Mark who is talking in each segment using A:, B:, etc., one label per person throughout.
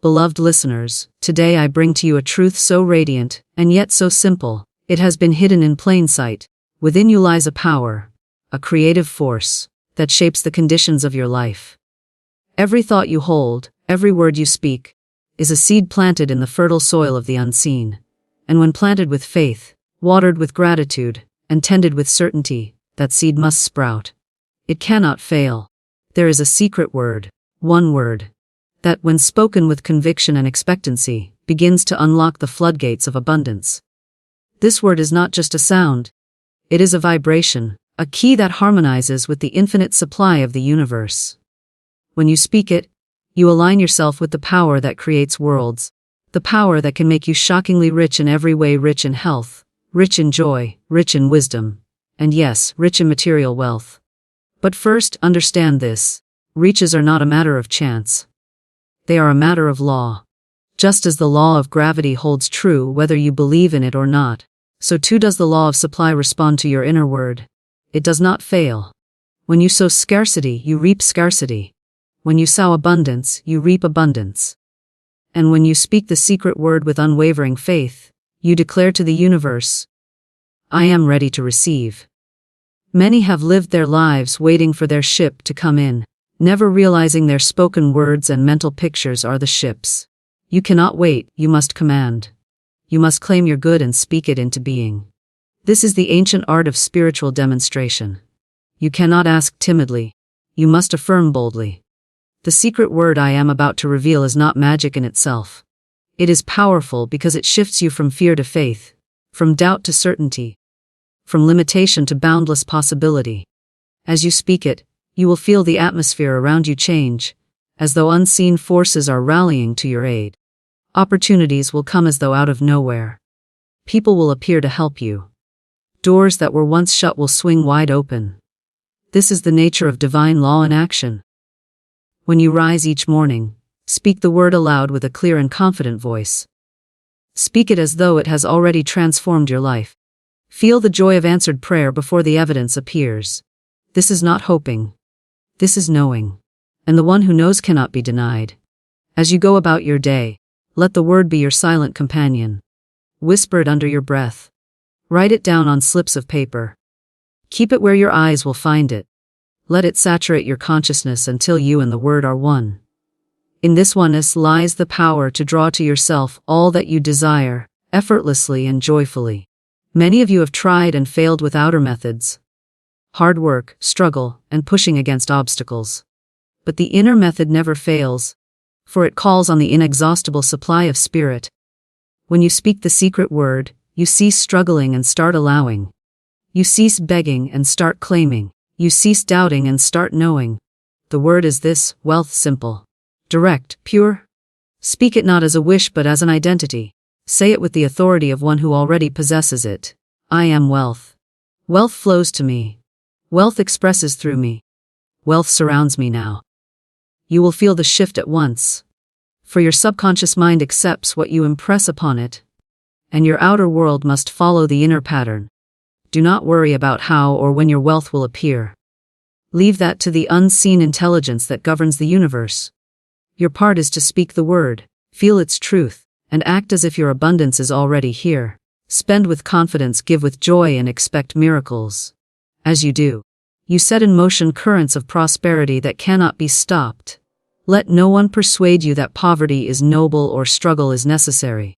A: Beloved listeners, today I bring to you a truth so radiant, and yet so simple, it has been hidden in plain sight. Within you lies a power, a creative force, that shapes the conditions of your life. Every thought you hold, every word you speak, is a seed planted in the fertile soil of the unseen. And when planted with faith, watered with gratitude, and tended with certainty, that seed must sprout. It cannot fail. There is a secret word, one word, that when spoken with conviction and expectancy, begins to unlock the floodgates of abundance. This word is not just a sound. It is a vibration, a key that harmonizes with the infinite supply of the universe. When you speak it, you align yourself with the power that creates worlds, the power that can make you shockingly rich in every way, rich in health, rich in joy, rich in wisdom, and yes, rich in material wealth. But first, understand this. Riches are not a matter of chance. They are a matter of law. Just as the law of gravity holds true whether you believe in it or not, so too does the law of supply respond to your inner word. It does not fail. When you sow scarcity, you reap scarcity. When you sow abundance, you reap abundance. And when you speak the secret word with unwavering faith, you declare to the universe, I am ready to receive. Many have lived their lives waiting for their ship to come in, never realizing their spoken words and mental pictures are the ships. You cannot wait, you must command. You must claim your good and speak it into being. This is the ancient art of spiritual demonstration. You cannot ask timidly. You must affirm boldly. The secret word I am about to reveal is not magic in itself. It is powerful because it shifts you from fear to faith, from doubt to certainty, from limitation to boundless possibility. As you speak it, you will feel the atmosphere around you change, as though unseen forces are rallying to your aid. Opportunities will come as though out of nowhere. People will appear to help you. Doors that were once shut will swing wide open. This is the nature of divine law in action. When you rise each morning, speak the word aloud with a clear and confident voice. Speak it as though it has already transformed your life. Feel the joy of answered prayer before the evidence appears. This is not hoping. This is knowing. And the one who knows cannot be denied. As you go about your day, let the word be your silent companion. Whisper it under your breath. Write it down on slips of paper. Keep it where your eyes will find it. Let it saturate your consciousness until you and the word are one. In this oneness lies the power to draw to yourself all that you desire, effortlessly and joyfully. Many of you have tried and failed with outer methods. Hard work, struggle, and pushing against obstacles. But the inner method never fails, for it calls on the inexhaustible supply of spirit. When you speak the secret word, you cease struggling and start allowing. You cease begging and start claiming. You cease doubting and start knowing. The word is this: wealth, simple, direct, pure. Speak it not as a wish but as an identity. Say it with the authority of one who already possesses it. I am wealth. Wealth flows to me. Wealth expresses through me. Wealth surrounds me now. You will feel the shift at once. For your subconscious mind accepts what you impress upon it. And your outer world must follow the inner pattern. Do not worry about how or when your wealth will appear. Leave that to the unseen intelligence that governs the universe. Your part is to speak the word, feel its truth, and act as if your abundance is already here. Spend with confidence, give with joy, and expect miracles. As you do, you set in motion currents of prosperity that cannot be stopped. Let no one persuade you that poverty is noble or struggle is necessary.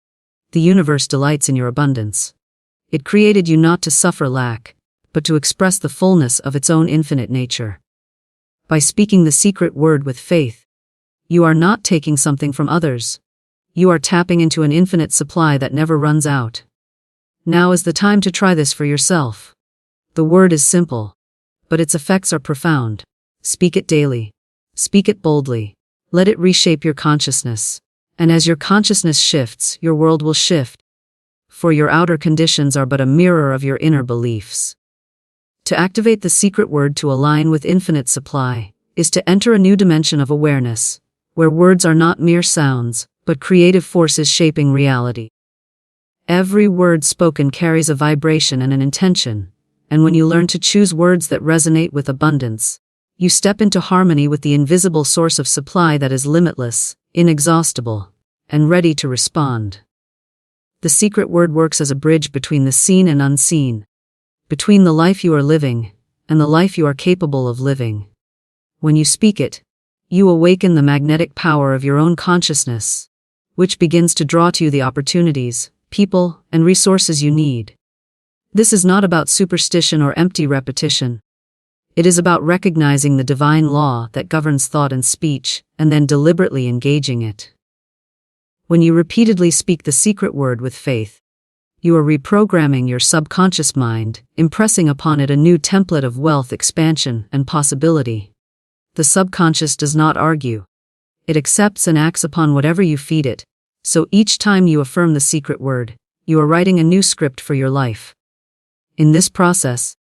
A: The universe delights in your abundance. It created you not to suffer lack, but to express the fullness of its own infinite nature. By speaking the secret word with faith, you are not taking something from others. You are tapping into an infinite supply that never runs out. Now is the time to try this for yourself. The word is simple, but its effects are profound. Speak it daily. Speak it boldly. Let it reshape your consciousness. And as your consciousness shifts, your world will shift. For your outer conditions are but a mirror of your inner beliefs. To activate the secret word to align with infinite supply is to enter a new dimension of awareness, where words are not mere sounds, but creative forces shaping reality. Every word spoken carries a vibration and an intention, and when you learn to choose words that resonate with abundance, you step into harmony with the invisible source of supply that is limitless, inexhaustible, and ready to respond. The secret word works as a bridge between the seen and unseen, between the life you are living and the life you are capable of living. When you speak it, you awaken the magnetic power of your own consciousness, which begins to draw to you the opportunities, people, and resources you need. This is not about superstition or empty repetition. It is about recognizing the divine law that governs thought and speech, and then deliberately engaging it. When you repeatedly speak the secret word with faith, you are reprogramming your subconscious mind, impressing upon it a new template of wealth, expansion, and possibility. The subconscious does not argue. It accepts and acts upon whatever you feed it, so each time you affirm the secret word, you are writing a new script for your life. In this process,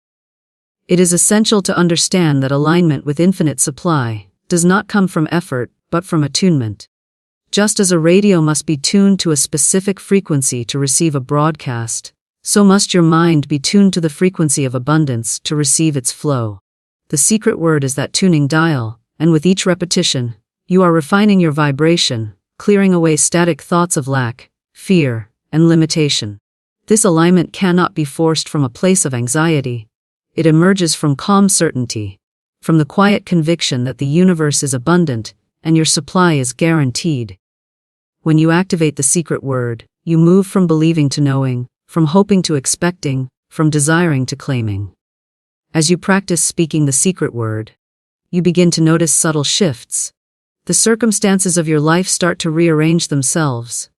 A: it is essential to understand that alignment with infinite supply does not come from effort, but from attunement. Just as a radio must be tuned to a specific frequency to receive a broadcast, so must your mind be tuned to the frequency of abundance to receive its flow. The secret word is that tuning dial, and with each repetition, you are refining your vibration, clearing away static thoughts of lack, fear, and limitation. This alignment cannot be forced from a place of anxiety. It emerges from calm certainty, from the quiet conviction that the universe is abundant and your supply is guaranteed. When you activate the secret word, you move from believing to knowing, from hoping to expecting, from desiring to claiming. As you practice speaking the secret word, you begin to notice subtle shifts. The circumstances of your life start to rearrange themselves.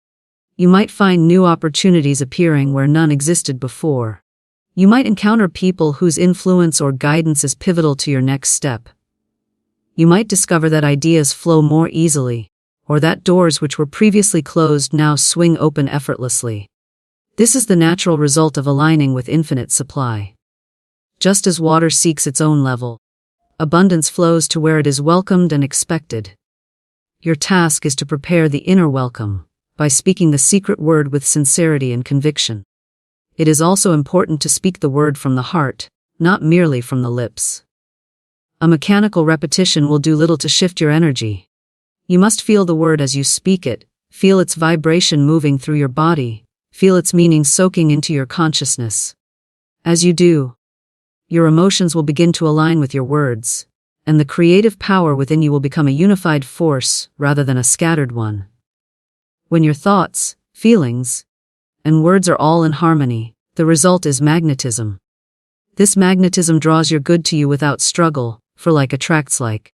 A: You might find new opportunities appearing where none existed before. You might encounter people whose influence or guidance is pivotal to your next step. You might discover that ideas flow more easily, or that doors which were previously closed now swing open effortlessly. This is the natural result of aligning with infinite supply. Just as water seeks its own level, abundance flows to where it is welcomed and expected. Your task is to prepare the inner welcome by speaking the secret word with sincerity and conviction. It is also important to speak the word from the heart, not merely from the lips. A mechanical repetition will do little to shift your energy. You must feel the word as you speak it, feel its vibration moving through your body, feel its meaning soaking into your consciousness. As you do, your emotions will begin to align with your words, and the creative power within you will become a unified force rather than a scattered one. When your thoughts, feelings, and words are all in harmony, the result is magnetism. This magnetism draws your good to you without struggle, for like attracts like.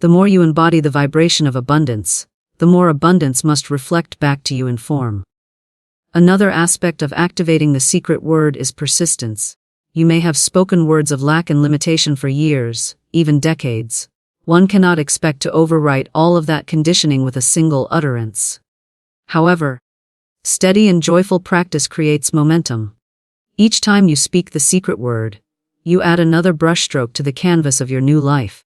A: The more you embody the vibration of abundance, the more abundance must reflect back to you in form. Another aspect of activating the secret word is persistence. You may have spoken words of lack and limitation for years, even decades. One cannot expect to overwrite all of that conditioning with a single utterance. However, steady and joyful practice creates momentum. Each time you speak the secret word, you add another brushstroke to the canvas of your new life.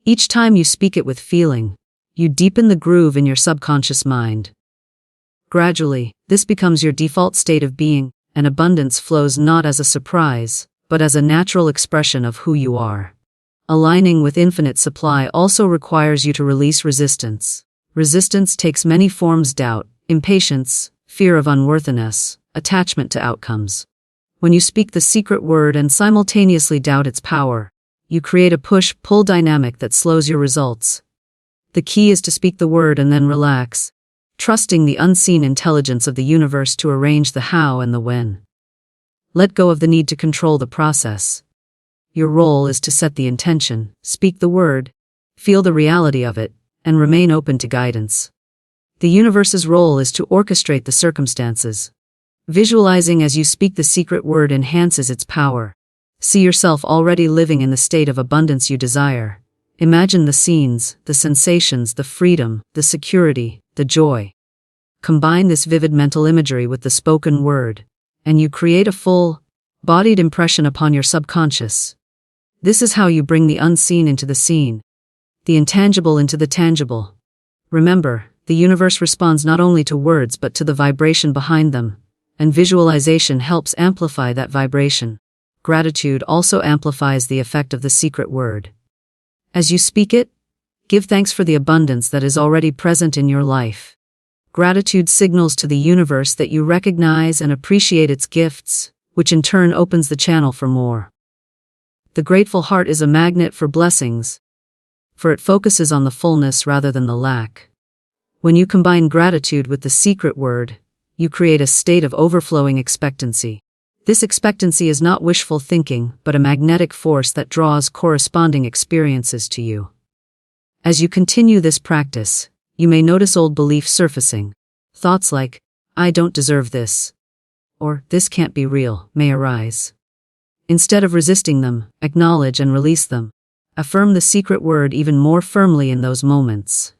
A: Each time you speak it with feeling, you deepen the groove in your subconscious mind. Gradually, this becomes your default state of being, and abundance flows not as a surprise, but as a natural expression of who you are. Aligning with infinite supply also requires you to release resistance. Resistance takes many forms: doubt, impatience, fear of unworthiness, attachment to outcomes. When you speak the secret word and simultaneously doubt its power, you create a push-pull dynamic that slows your results. The key is to speak the word and then relax, trusting the unseen intelligence of the universe to arrange the how and the when. Let go of the need to control the process. Your role is to set the intention, speak the word, feel the reality of it, and remain open to guidance. The universe's role is to orchestrate the circumstances. Visualizing as you speak the secret word enhances its power. See yourself already living in the state of abundance you desire. Imagine the scenes, the sensations, the freedom, the security, the joy. Combine this vivid mental imagery with the spoken word, and you create a full-bodied impression upon your subconscious. This is how you bring the unseen into the seen, the intangible into the tangible. Remember, the universe responds not only to words but to the vibration behind them, and visualization helps amplify that vibration. Gratitude also amplifies the effect of the secret word. As you speak it, give thanks for the abundance that is already present in your life. Gratitude signals to the universe that you recognize and appreciate its gifts, which in turn opens the channel for more. The grateful heart is a magnet for blessings, for it focuses on the fullness rather than the lack. When you combine gratitude with the secret word, you create a state of overflowing expectancy. This expectancy is not wishful thinking, but a magnetic force that draws corresponding experiences to you. As you continue this practice, you may notice old beliefs surfacing. Thoughts like, "I don't deserve this," or "this can't be real," may arise. Instead of resisting them, acknowledge and release them. Affirm the secret word even more firmly in those moments.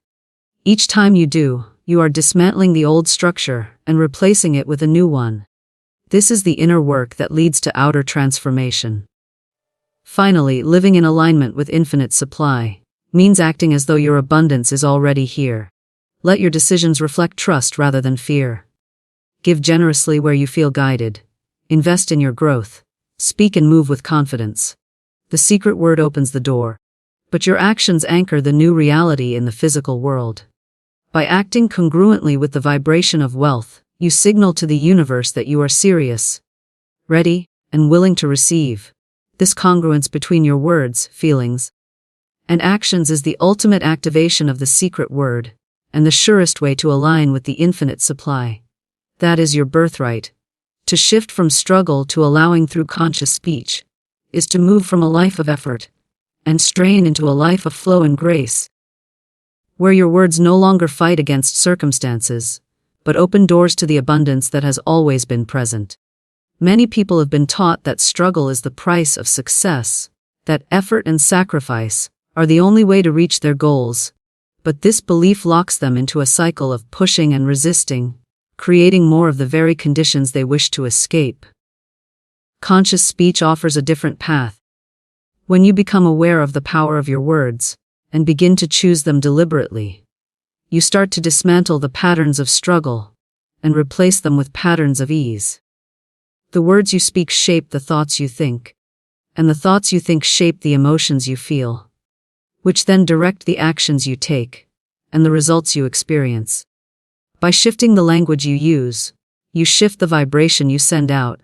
A: Each time you do, you are dismantling the old structure and replacing it with a new one. This is the inner work that leads to outer transformation. Finally, living in alignment with infinite supply means acting as though your abundance is already here. Let your decisions reflect trust rather than fear. Give generously where you feel guided. Invest in your growth. Speak and move with confidence. The secret word opens the door, but your actions anchor the new reality in the physical world. By acting congruently with the vibration of wealth, you signal to the universe that you are serious, ready, and willing to receive. This congruence between your words, feelings, and actions is the ultimate activation of the secret word, and the surest way to align with the infinite supply. That is your birthright. To shift from struggle to allowing through conscious speech is to move from a life of effort and strain into a life of flow and grace, where your words no longer fight against circumstances, but open doors to the abundance that has always been present. Many people have been taught that struggle is the price of success, that effort and sacrifice are the only way to reach their goals, but this belief locks them into a cycle of pushing and resisting, creating more of the very conditions they wish to escape. Conscious speech offers a different path. When you become aware of the power of your words and begin to choose them deliberately, you start to dismantle the patterns of struggle and replace them with patterns of ease. The words you speak shape the thoughts you think, and the thoughts you think shape the emotions you feel, which then direct the actions you take and the results you experience. By shifting the language you use, you shift the vibration you send out,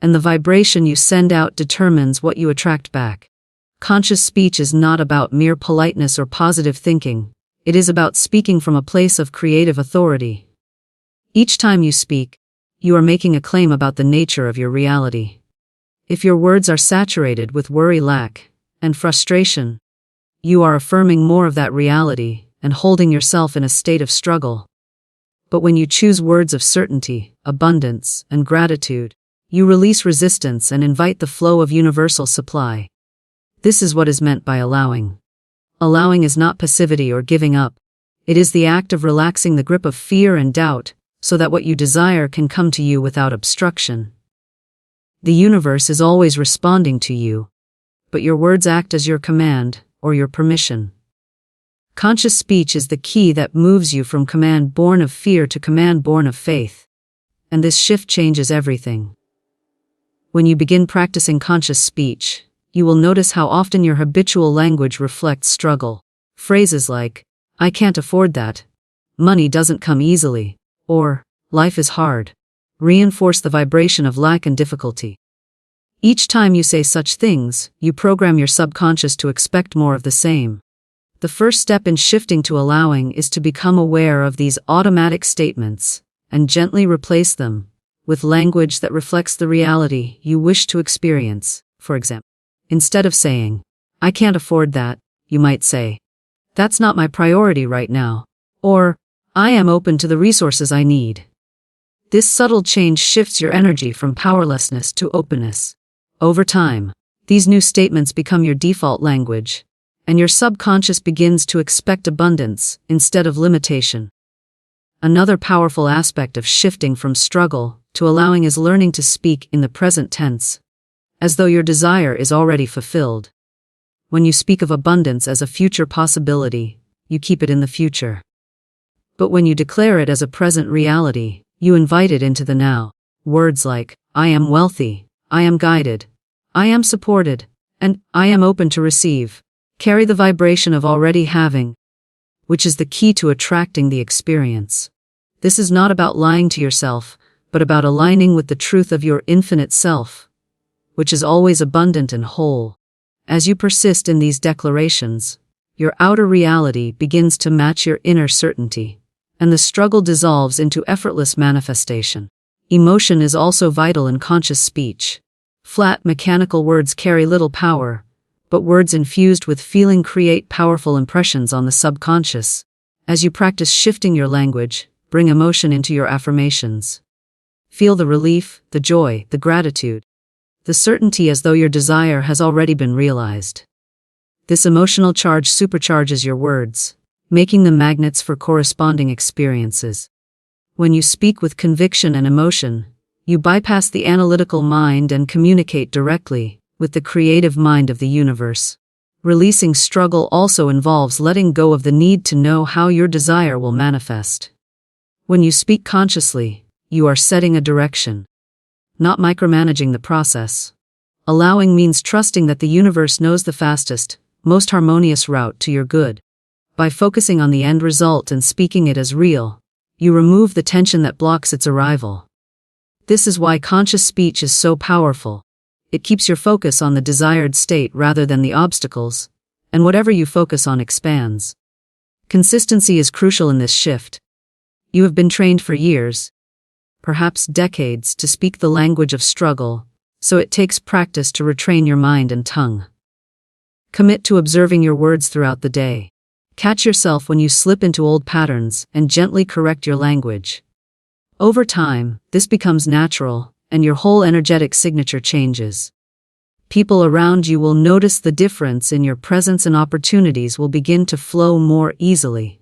A: and the vibration you send out determines what you attract back. Conscious speech is not about mere politeness or positive thinking. It is about speaking from a place of creative authority. Each time you speak, you are making a claim about the nature of your reality. If your words are saturated with worry, lack, and frustration, you are affirming more of that reality and holding yourself in a state of struggle. But when you choose words of certainty, abundance, and gratitude, you release resistance and invite the flow of universal supply. This is what is meant by allowing. Allowing is not passivity or giving up. It is the act of relaxing the grip of fear and doubt, so that what you desire can come to you without obstruction. The universe is always responding to you, but your words act as your command, or your permission. Conscious speech is the key that moves you from command born of fear to command born of faith. And this shift changes everything. When you begin practicing conscious speech, you will notice how often your habitual language reflects struggle. Phrases like, "I can't afford that," "money doesn't come easily," or "life is hard," reinforce the vibration of lack and difficulty. Each time you say such things, you program your subconscious to expect more of the same. The first step in shifting to allowing is to become aware of these automatic statements and gently replace them with language that reflects the reality you wish to experience. For example, instead of saying, "I can't afford that," you might say, "That's not my priority right now," or "I am open to the resources I need." This subtle change shifts your energy from powerlessness to openness. Over time, these new statements become your default language, and your subconscious begins to expect abundance instead of limitation. Another powerful aspect of shifting from struggle to allowing is learning to speak in the present tense, as though your desire is already fulfilled. When you speak of abundance as a future possibility, you keep it in the future. But when you declare it as a present reality, you invite it into the now. Words like, "I am wealthy," "I am guided," "I am supported," and "I am open to receive" carry the vibration of already having, which is the key to attracting the experience. This is not about lying to yourself, but about aligning with the truth of your infinite self, which is always abundant and whole. As you persist in these declarations, your outer reality begins to match your inner certainty, and the struggle dissolves into effortless manifestation. Emotion is also vital in conscious speech. Flat, mechanical words carry little power, but words infused with feeling create powerful impressions on the subconscious. As you practice shifting your language, bring emotion into your affirmations. Feel the relief, the joy, the gratitude, the certainty as though your desire has already been realized. This emotional charge supercharges your words, making them magnets for corresponding experiences. When you speak with conviction and emotion, you bypass the analytical mind and communicate directly with the creative mind of the universe. Releasing struggle also involves letting go of the need to know how your desire will manifest. When you speak consciously, you are setting a direction, not micromanaging the process. Allowing means trusting that the universe knows the fastest, most harmonious route to your good. By focusing on the end result and speaking it as real, you remove the tension that blocks its arrival. This is why conscious speech is so powerful. It keeps your focus on the desired state rather than the obstacles, and whatever you focus on expands. Consistency is crucial in this shift. You have been trained for years, perhaps decades, to speak the language of struggle, so it takes practice to retrain your mind and tongue. Commit to observing your words throughout the day. Catch yourself when you slip into old patterns and gently correct your language. Over time, this becomes natural, and your whole energetic signature changes. People around you will notice the difference in your presence, and opportunities will begin to flow more easily,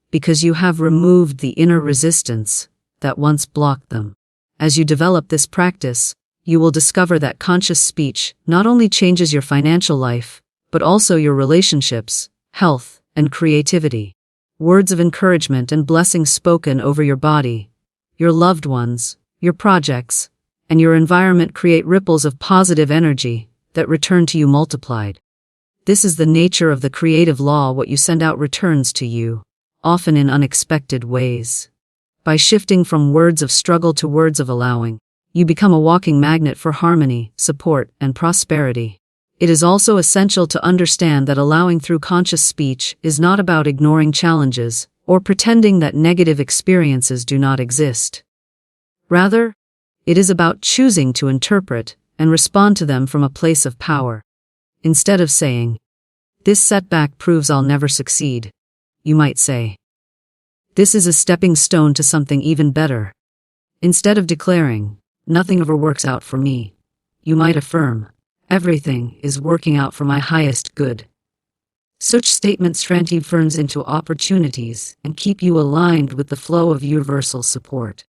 A: because you have removed the inner resistance that once blocked them. As you develop this practice, you will discover that conscious speech not only changes your financial life, but also your relationships, health, and creativity. Words of encouragement and blessings spoken over your body, your loved ones, your projects, and your environment create ripples of positive energy that return to you multiplied. This is the nature of the creative law. What you send out returns to you, often in unexpected ways. By shifting from words of struggle to words of allowing, you become a walking magnet for harmony, support, and prosperity. It is also essential to understand that allowing through conscious speech is not about ignoring challenges or pretending that negative experiences do not exist. Rather, it is about choosing to interpret and respond to them from a place of power. Instead of saying, "This setback proves I'll never succeed," you might say, "This is a stepping stone to something even better." Instead of declaring, "Nothing ever works out for me," you might affirm, "Everything is working out for my highest good." Such statements transfer into opportunities and keep you aligned with the flow of universal support.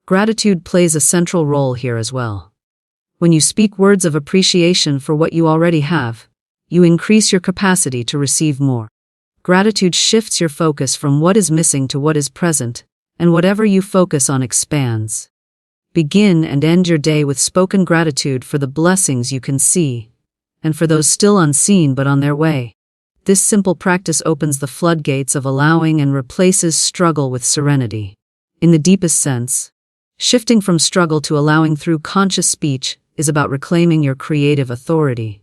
A: Gratitude plays a central role here as well. When you speak words of appreciation for what you already have, you increase your capacity to receive more. Gratitude shifts your focus from what is missing to what is present, and whatever you focus on expands. Begin and end your day with spoken gratitude for the blessings you can see, and for those still unseen but on their way. This simple practice opens the floodgates of allowing and replaces struggle with serenity. In the deepest sense, shifting from struggle to allowing through conscious speech is about reclaiming your creative authority.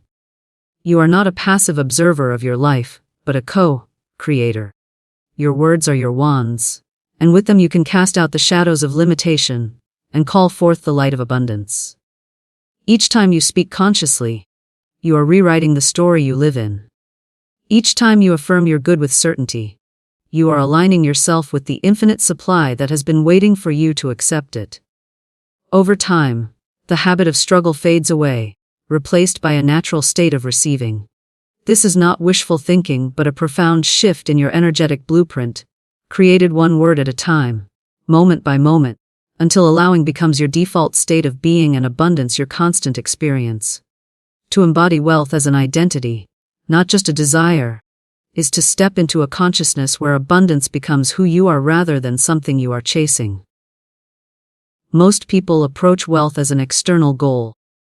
A: You are not a passive observer of your life, but a co-creator. Your words are your wands, and with them you can cast out the shadows of limitation and call forth the light of abundance. Each time you speak consciously, you are rewriting the story you live in. Each time you affirm your good with certainty, you are aligning yourself with the infinite supply that has been waiting for you to accept it. Over time, the habit of struggle fades away, replaced by a natural state of receiving. This is not wishful thinking but a profound shift in your energetic blueprint, created one word at a time, moment by moment, until allowing becomes your default state of being and abundance your constant experience. To embody wealth as an identity, not just a desire, is to step into a consciousness where abundance becomes who you are rather than something you are chasing. Most people approach wealth as an external goal,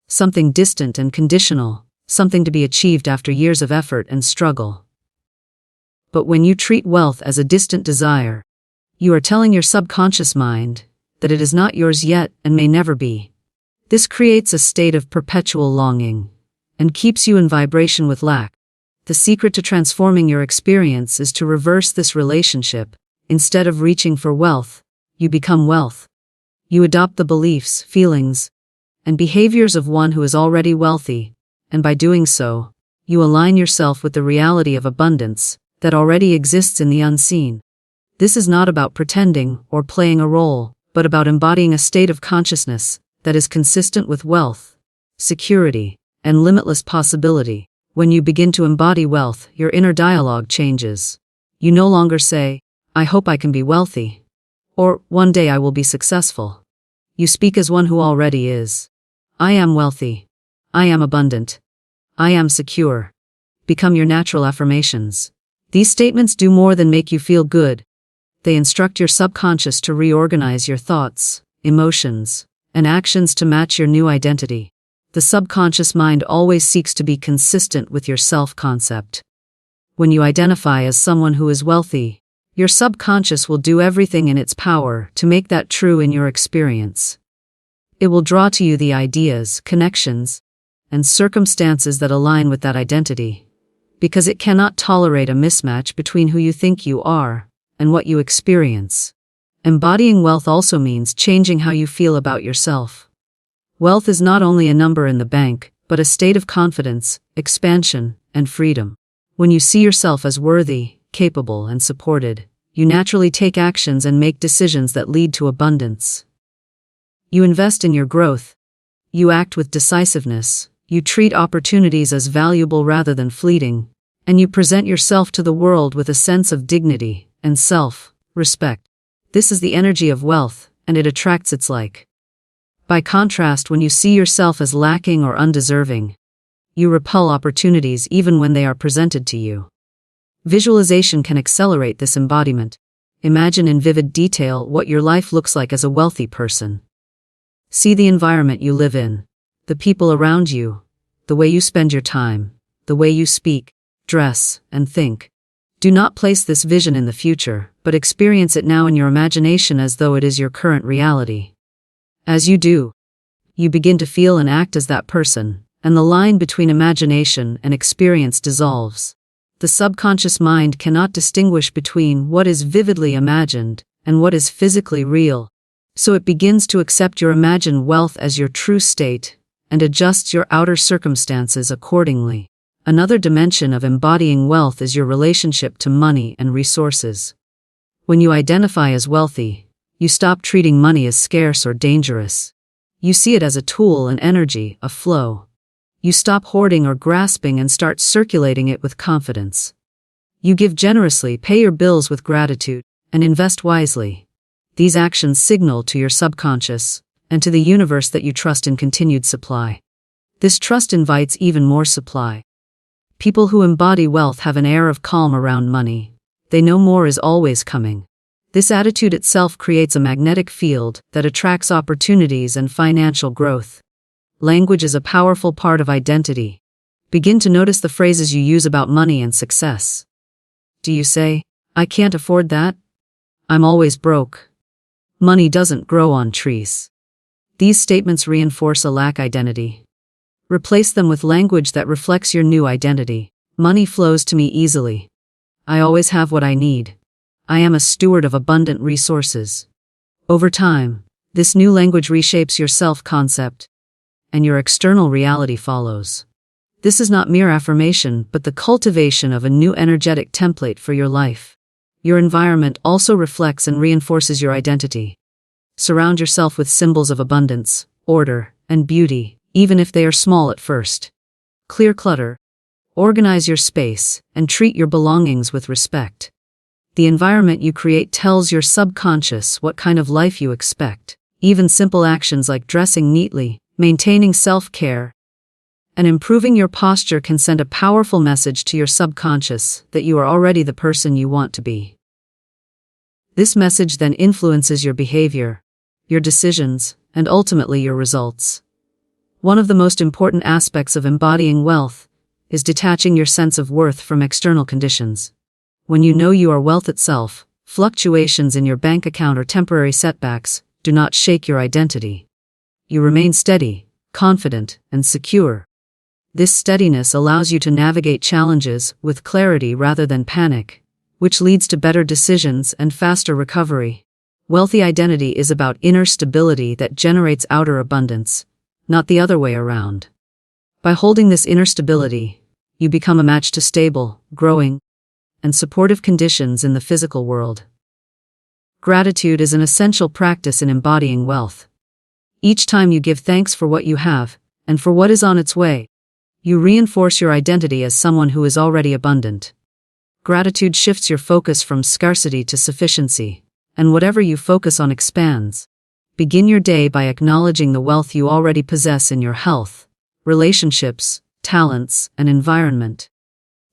A: something distant and conditional, something to be achieved after years of effort and struggle. But when you treat wealth as a distant desire, You are telling your subconscious mind that it is not yours yet and may never be. This creates a state of perpetual longing and keeps you in vibration with lack. The secret to transforming your experience is to reverse this relationship. Instead of reaching for wealth, you become wealth. You adopt the beliefs, feelings, and behaviors of one who is already wealthy, and by doing so, you align yourself with the reality of abundance that already exists in the unseen. This is not about pretending or playing a role, but about embodying a state of consciousness that is consistent with wealth, security, and limitless possibility. When you begin to embody wealth, your inner dialogue changes. You no longer say, "I hope I can be wealthy," or "one day I will be successful." You speak as one who already is. I am wealthy. I am abundant. I am secure. Become your natural affirmations. These statements do more than make you feel good. They instruct your subconscious to reorganize your thoughts, emotions, and actions to match your new identity. The subconscious mind always seeks to be consistent with your self-concept. When you identify as someone who is wealthy, your subconscious will do everything in its power to make that true in your experience. It will draw to you the ideas, connections, and circumstances that align with that identity, because it cannot tolerate a mismatch between who you think you are and what you experience. Embodying wealth also means changing how you feel about yourself. Wealth is not only a number in the bank, but a state of confidence, expansion, and freedom. When you see yourself as worthy, capable, and supported, you naturally take actions and make decisions that lead to abundance. You invest in your growth. You act with decisiveness. You treat opportunities as valuable rather than fleeting, and you present yourself to the world with a sense of dignity and self-respect. This is the energy of wealth, and it attracts its like. By contrast, when you see yourself as lacking or undeserving, you repel opportunities even when they are presented to you. Visualization can accelerate this embodiment. Imagine in vivid detail what your life looks like as a wealthy person. See the environment you live in, the people around you, the way you spend your time, the way you speak, dress, and think. Do not place this vision in the future, but experience it now in your imagination as though it is your current reality. As you do, you begin to feel and act as that person, and the line between imagination and experience dissolves. The subconscious mind cannot distinguish between what is vividly imagined and what is physically real, so it begins to accept your imagined wealth as your true state and adjusts your outer circumstances accordingly. Another dimension of embodying wealth is your relationship to money and resources. When you identify as wealthy, you stop treating money as scarce or dangerous. You see it as a tool and energy, a flow. You stop hoarding or grasping and start circulating it with confidence. You give generously, pay your bills with gratitude, and invest wisely. These actions signal to your subconscious and to the universe that you trust in continued supply. This trust invites even more supply. People who embody wealth have an air of calm around money. They know more is always coming. This attitude itself creates a magnetic field that attracts opportunities and financial growth. Language is a powerful part of identity. Begin to notice the phrases you use about money and success. Do you say, "I can't afford that"? "I'm always broke"? "Money doesn't grow on trees"? These statements reinforce a lack identity. Replace them with language that reflects your new identity. Money flows to me easily. I always have what I need. I am a steward of abundant resources. Over time, this new language reshapes your self-concept, and your external reality follows. This is not mere affirmation, but the cultivation of a new energetic template for your life. Your environment also reflects and reinforces your identity. Surround yourself with symbols of abundance, order, and beauty, even if they are small at first. Clear clutter. Organize your space, and treat your belongings with respect. The environment you create tells your subconscious what kind of life you expect. Even simple actions like dressing neatly, maintaining self-care, and improving your posture can send a powerful message to your subconscious that you are already the person you want to be. This message then influences your behavior, your decisions, and ultimately your results. One of the most important aspects of embodying wealth is detaching your sense of worth from external conditions. When you know you are wealth itself, Fluctuations in your bank account or temporary setbacks do not shake your identity. You remain steady, confident, and secure. This steadiness allows you to navigate challenges with clarity rather than panic, which leads to better decisions and faster recovery. Wealthy identity is about inner stability that generates outer abundance, not the other way around. By holding this inner stability, you become a match to stable, growing, and supportive conditions in the physical world. Gratitude is an essential practice in embodying wealth. Each time you give thanks for what you have, and for what is on its way, you reinforce your identity as someone who is already abundant. Gratitude shifts your focus from scarcity to sufficiency, and whatever you focus on expands. Begin your day by acknowledging the wealth you already possess in your health, relationships, talents, and environment.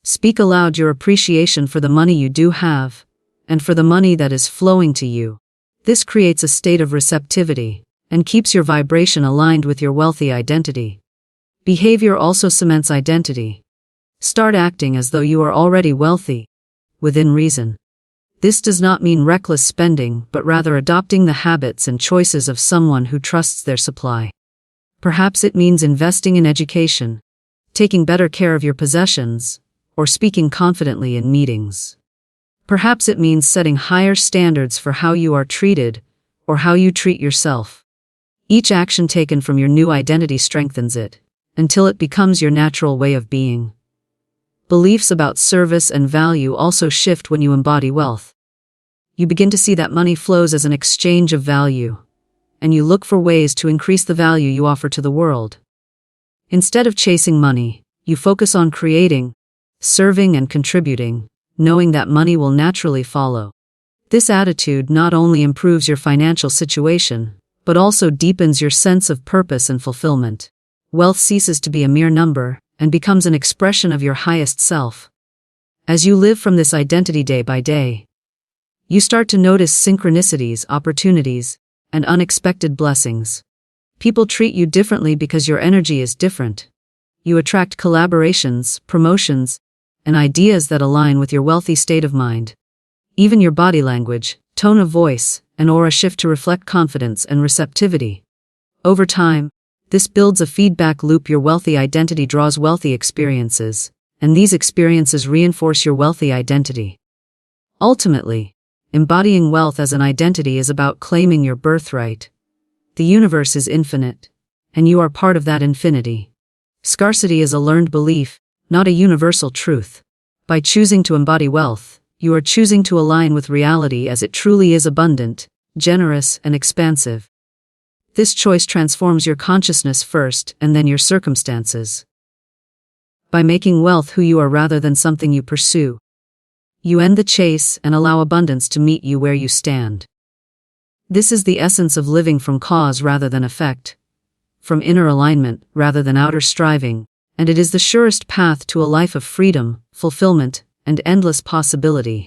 A: Speak aloud your appreciation for the money you do have, and for the money that is flowing to you. This creates a state of receptivity, and keeps your vibration aligned with your wealthy identity. Behavior also cements identity. Start acting as though you are already wealthy, within reason. This does not mean reckless spending, but rather adopting the habits and choices of someone who trusts their supply. Perhaps it means investing in education, taking better care of your possessions, or speaking confidently in meetings. Perhaps it means setting higher standards for how you are treated, or how you treat yourself. Each action taken from your new identity strengthens it, until it becomes your natural way of being. Beliefs about service and value also shift when you embody wealth. You begin to see that money flows as an exchange of value, and you look for ways to increase the value you offer to the world. Instead of chasing money, you focus on creating, serving, and contributing, knowing that money will naturally follow. This attitude not only improves your financial situation, but also deepens your sense of purpose and fulfillment. Wealth ceases to be a mere number, and becomes an expression of your highest self. As you live from this identity day by day, you start to notice synchronicities, opportunities, and unexpected blessings. People treat you differently because your energy is different. You attract collaborations, promotions, and ideas that align with your wealthy state of mind. Even your body language, tone of voice, and aura shift to reflect confidence and receptivity. Over time, this builds a feedback loop. Your wealthy identity draws wealthy experiences, and these experiences reinforce your wealthy identity. Ultimately, embodying wealth as an identity is about claiming your birthright. The universe is infinite, and you are part of that infinity. Scarcity is a learned belief, not a universal truth. By choosing to embody wealth, you are choosing to align with reality as it truly is: abundant, generous, and expansive. This choice transforms your consciousness first and then your circumstances. By making wealth who you are rather than something you pursue, you end the chase and allow abundance to meet you where you stand. This is the essence of living from cause rather than effect, from inner alignment rather than outer striving, and it is the surest path to a life of freedom, fulfillment, and endless possibility.